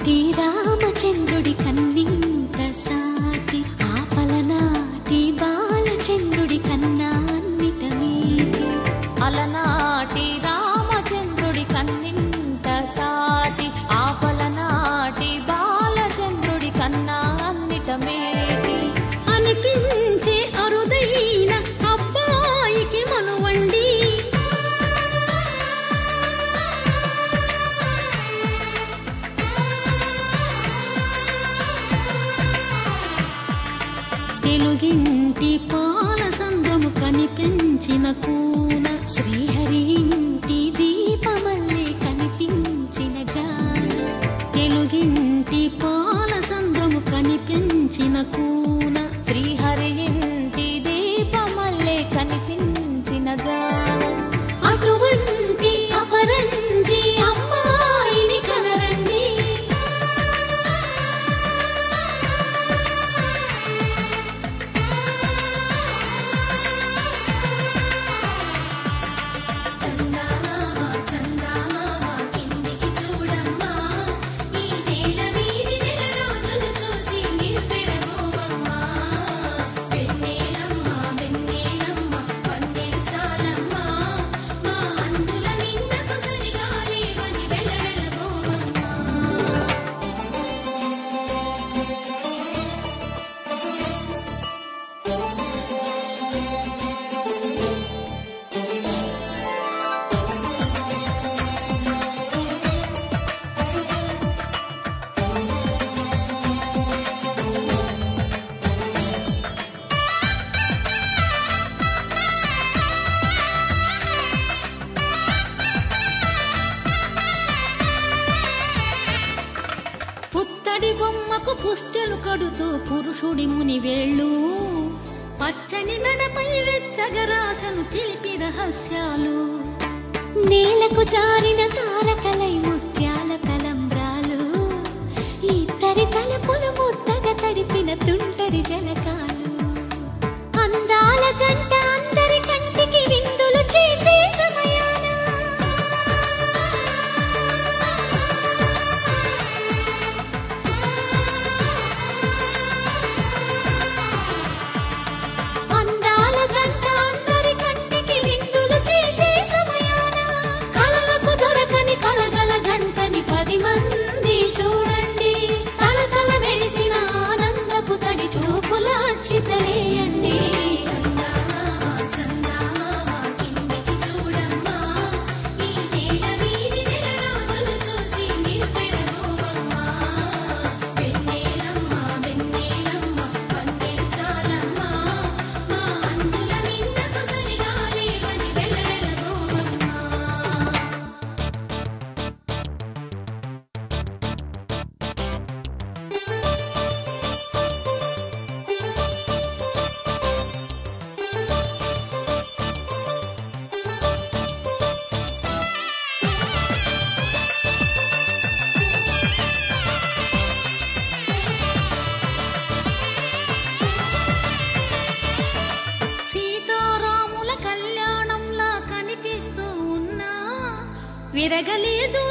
అలనాటి రామచంద్రుడి కన్నింత సాటి ఆపలనాటి బాలచంద్రుడి కన్నా అన్నిట మీటి అలనాటి రామచంద్రుడి కన్నింత సాటి ఆపలనాటి బాలచంద్రుడి కన్నా అన్నిట మేటి అనిపించే అరుదైన అబ్బాయికి మనువండి తెలుగింటి పాల సంద్రము కనిపించిన కూన శ్రీహరి ఇంటి దీపమల్లే కనిపించిన జాన తెలుగింటి పాల సంద్రము కనిపించిన కూన శ్రీహరి ఇంటి దీపమల్లే కనిపించిన జాన అటువంటి అపరంజి అమ్మాయిని కనరండి బొమ్మకు పుస్తెలు కడుతూ పురుషుడి ముని వేళ్ళు పచ్చని మెడపై వెచ్చగరాసను చిలిపి రహస్యాలు నేలకు జారిన తారకలై ముత్యాల తలంబ్రాలు ఇద్దరి తలపులు ముద్దగా తడిపిన తుంటరి జలకాలు అందాల జంట అందరి కంటికి విందులు చేసే సమయాన చితలేయండి విరగలేదు